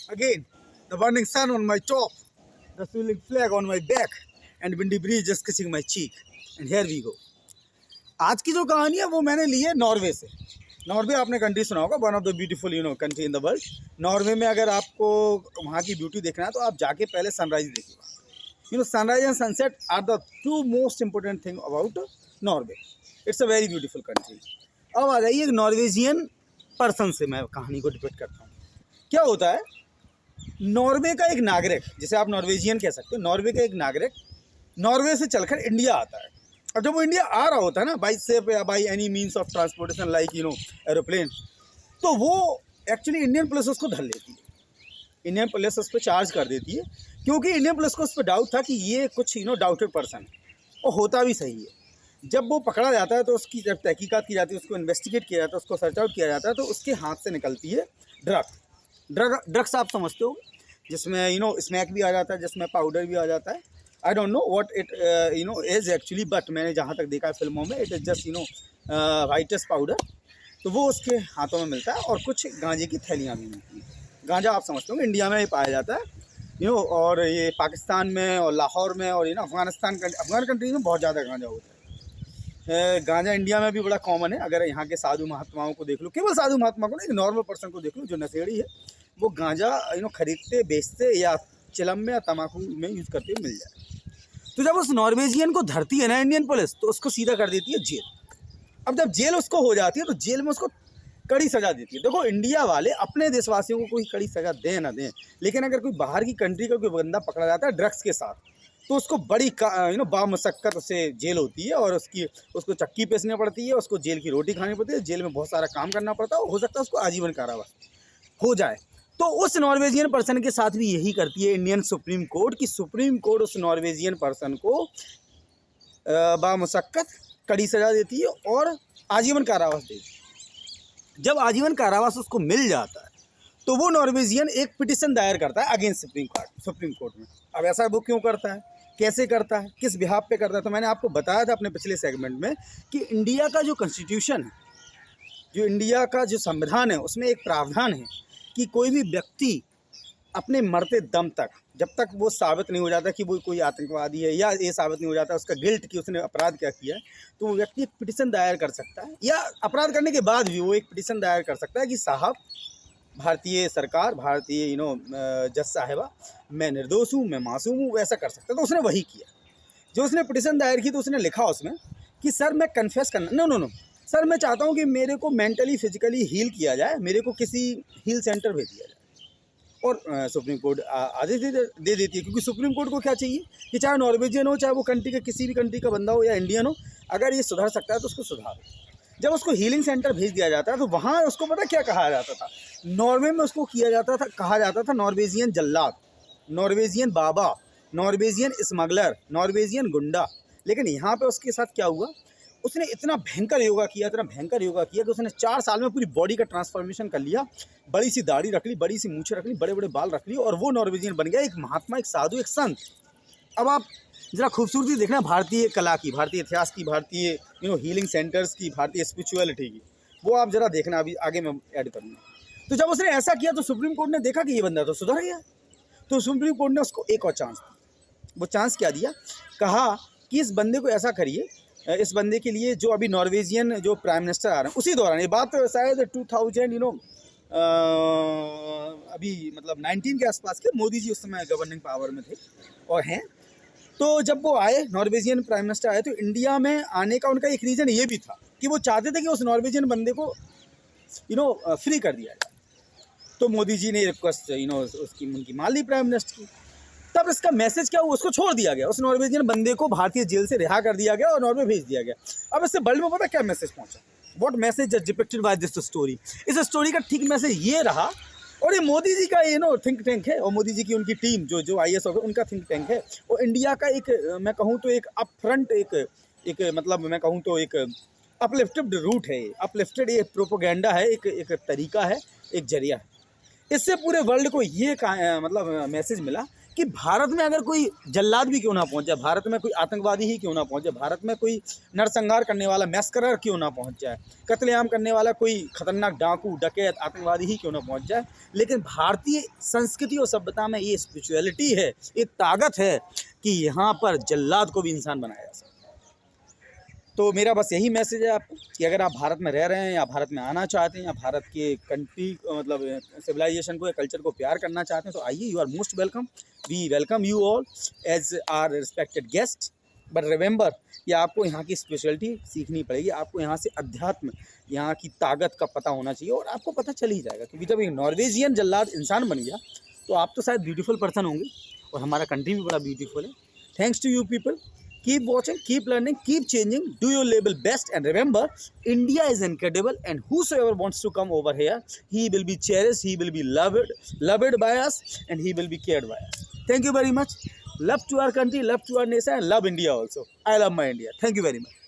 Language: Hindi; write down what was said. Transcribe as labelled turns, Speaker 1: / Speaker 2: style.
Speaker 1: Again, the burning sun on my top, the swirling flag on my back, and windy breeze just kissing my cheek. And here we go. आज की जो कहानी है वो मैंने ली है नॉर्वे से। नॉर्वे आपने कंट्री सुना होगा, one of the beautiful country in the world. Norway में अगर आपको वहाँ की ब्यूटी देखना है तो आप जाके पहले सनराइज देखिएगा। Sunrise and sunset are the two most important thing about Norway. It's a very beautiful country. अब आ जाइए नॉर्वेजियन पर्सन से मैं कहानी को डिपेक्ट करता हूँ। क्या होता है, नॉर्वे का एक नागरिक, जिसे आप नॉर्वेजियन कह सकते हो, नॉर्वे का एक नागरिक नॉर्वे से चलकर इंडिया आता है। और जब वो इंडिया आ रहा होता है ना, बाई शिप या by any means of transportation like aeroplane, तो वो एक्चुअली इंडियन पुलिस उसको धर लेती है। इंडियन पुलिस उस पर चार्ज कर देती है, क्योंकि इंडियन पुलिस को उस पर डाउट था कि ये कुछ डाउटेड पर्सन है, और होता भी सही है। जब वो पकड़ा जाता है तो उसकी जब तहकीकात की जाती है, उसको इन्वेस्टिगेट किया जाता है, उसको सर्च आउट किया जाता है, तो उसके हाथ से निकलती है ड्रग्स आप समझते हो, जिसमें स्मैक भी आ जाता है, जिसमें पाउडर भी आ जाता है। I don't know what it is actually, but मैंने जहाँ तक देखा है फिल्मों में, it is just whitest powder. तो वो उसके हाथों में मिलता है, और कुछ गांजे की थैलियाँ भी मिलती हैं। गांजा आप समझते हो इंडिया में ही पाया जाता है, और ये पाकिस्तान में और लाहौर में और अफगान कंट्री में बहुत ज़्यादा गांजा होता है। गांजा इंडिया में भी बड़ा कॉमन है। अगर यहाँ के साधु महात्माओं को देख लो, केवल साधु महात्मा को नहीं, एक नॉर्मल पर्सन को देख लो जो नशेड़ी है, वो गांजा खरीदते बेचते या चिलम में या तम्बाकू में यूज़ करते हुए मिल जाए। तो जब उस नॉर्वेजियन को धरती है ना इंडियन पुलिस, तो उसको सीधा कर देती है जेल। अब जब जेल उसको हो जाती है तो जेल में उसको कड़ी सज़ा देती है। देखो, इंडिया वाले अपने देशवासियों को कोई कड़ी सज़ा दें ना दें, लेकिन अगर कोई बाहर की कंट्री का कोई बंदा पकड़ा जाता है ड्रग्स के साथ, तो उसको बड़ी बामशक्कत उससे जेल होती है, और उसको चक्की पीसनी पड़ती है, उसको जेल की रोटी खानी पड़ती है, जेल में बहुत सारा काम करना पड़ता है, हो सकता है उसको आजीवन कारावास हो जाए। तो उस नॉर्वेजियन पर्सन के साथ भी यही करती है इंडियन सुप्रीम कोर्ट, कि सुप्रीम कोर्ट उस नॉर्वेजियन पर्सन को बामशक्कत कड़ी सज़ा देती है और आजीवन कारावास देती है। जब आजीवन कारावास उसको मिल जाता है, तो वो नॉर्वेजियन एक पिटिशन दायर करता है अगेंस्ट सुप्रीम कोर्ट में। अब ऐसा वो क्यों करता है, कैसे करता है, किस बिहाफ पे करता है? तो मैंने आपको बताया था अपने पिछले सेगमेंट में कि इंडिया का जो कॉन्स्टिट्यूशन है, जो इंडिया का जो संविधान है, उसमें एक प्रावधान है कि कोई भी व्यक्ति अपने मरते दम तक, जब तक वो साबित नहीं हो जाता कि वो कोई आतंकवादी है, या ये साबित नहीं हो जाता उसका गिल्ट कि उसने अपराध क्या किया है, तो वो व्यक्ति एक पिटिशन दायर कर सकता है, या अपराध करने के बाद भी वो एक पिटिशन दायर कर सकता है कि साहब, भारतीय सरकार, भारतीय जज साहिबा, मैं निर्दोष हूँ, मैं मासूम हूँ, वैसा कर सकता है। तो उसने वही किया। जो उसने पिटिशन दायर की, तो उसने लिखा उसमें कि सर मैं कन्फेस करना, नो सर, मैं चाहता हूँ कि मेरे को मेंटली फिजिकली हील किया जाए, मेरे को किसी हील सेंटर भेज दिया जाए। और सुप्रीम कोर्ट आदेश दे देती है, क्योंकि सुप्रीम कोर्ट को क्या चाहिए कि चाहे नॉर्वेजियन हो, चाहे वो कंट्री के किसी भी कंट्री का बंदा हो या इंडियन हो, अगर ये सुधर सकता है तो उसको सुधारो। जब उसको हीलिंग सेंटर भेज दिया जाता है, तो वहाँ उसको पता क्या कहा जाता था? नॉर्वे में उसको कहा जाता था नॉर्वेजियन जल्लाद, नॉर्वेजियन बाबा, नॉर्वेजियन स्मगलर, नॉर्वेजियन गुंडा। लेकिन यहाँ पे उसके साथ क्या हुआ, उसने इतना भयंकर योगा किया कि उसने 4 साल में पूरी बॉडी का ट्रांसफॉर्मेशन कर लिया। बड़ी सी दाढ़ी रख ली, बड़ी सी मूछें रख ली, बड़े बड़े बाल रख ली, और वो नॉर्वेजियन बन गया, एक महात्मा, एक साधु, एक संत। अब आप जरा खूबसूरती देखना भारतीय कला की, भारतीय इतिहास की, भारतीय हीलिंग सेंटर्स की, भारतीय स्पिरिचुअलिटी की, वो आप जरा देखना, अभी आगे मैं ऐड करूँगा। तो जब उसने ऐसा किया तो सुप्रीम कोर्ट ने देखा कि ये बंदा तो सुधर गया, तो सुप्रीम कोर्ट ने उसको एक और चांस दिया। वो चांस क्या दिया? कहा कि इस बंदे को ऐसा करिए, इस बंदे के लिए जो अभी नॉर्वेजियन जो प्राइम मिनिस्टर आ रहे हैं, उसी दौरान, ये बात शायद 2000 अभी मतलब 19 के आसपास के, मोदी जी उस समय गवर्निंग पावर में थे और हैं। तो जब वो आए, नॉर्वेजियन प्राइम मिनिस्टर आए, तो इंडिया में आने का उनका एक रीज़न ये भी था कि वो चाहते थे कि उस नॉर्वेजियन बंदे को फ्री कर दिया जाए। तो मोदी जी ने रिक्वेस्ट उनकी मान ली प्राइम मिनिस्टर की। तब इसका मैसेज क्या हुआ, उसको छोड़ दिया गया, उस नॉर्वेजियन बंदे को भारतीय जेल से रिहा कर दिया गया और नॉर्वे भेज दिया गया। अब इससे वर्ल्ड में पता क्या मैसेज पहुंचा? What message is depicted by this story? इस स्टोरी का ठीक मैसेज ये रहा, और ये मोदी जी का थिंक टैंक है, और मोदी जी की उनकी टीम जो IAS ऑफिसर, उनका थिंक टैंक है, और इंडिया का एक, मैं कहूँ तो एक अपफ्रंट, एक मतलब मैं कहूँ तो एक अपलिफ्टेड रूट है, अपलिफ्टेड ये प्रोपोगेंडा है, एक तरीका है, एक जरिया है। इससे पूरे वर्ल्ड को ये मतलब मैसेज मिला कि भारत में अगर कोई जल्लाद भी क्यों ना पहुंच जाए, भारत में कोई आतंकवादी ही क्यों ना पहुंच जाए, भारत में कोई नरसंहार करने वाला मैस्करर क्यों ना पहुंच जाए, कत्लेआम करने वाला कोई खतरनाक डाकू डकैत आतंकवादी ही क्यों ना पहुंच जाए, लेकिन भारतीय संस्कृति और सभ्यता में ये स्पिरिचुअलिटी है, ये ताकत है कि यहाँ पर जल्लाद को भी इंसान बनाया जा सकता है। तो मेरा बस यही मैसेज है आपको कि अगर आप भारत में रह रहे हैं या भारत में आना चाहते हैं या भारत के कंट्री मतलब सिविलाइजेशन को या कल्चर को प्यार करना चाहते हैं तो आइए, you are most welcome. We welcome you all as our respected guest. But remember कि आपको यहाँ की स्पेशलिटी सीखनी पड़ेगी, आपको यहाँ से अध्यात्म, यहाँ की ताकत का पता होना चाहिए और आपको पता चल ही जाएगा। क्योंकि जब एक नॉर्वेजियन जल्लाद इंसान बन गया तो आप तो शायद ब्यूटीफुल पर्सन होंगे और हमारा कंट्री भी बड़ा ब्यूटीफुल है। Thanks to you people. Keep watching, keep learning, keep changing, do your label best, and remember, India is incredible, and whosoever wants to come over here, he will be cherished, he will be loved by us, and he will be cared by us. Thank you very much. Love to our country, love to our nation, and love India also. I love my India. Thank you very much.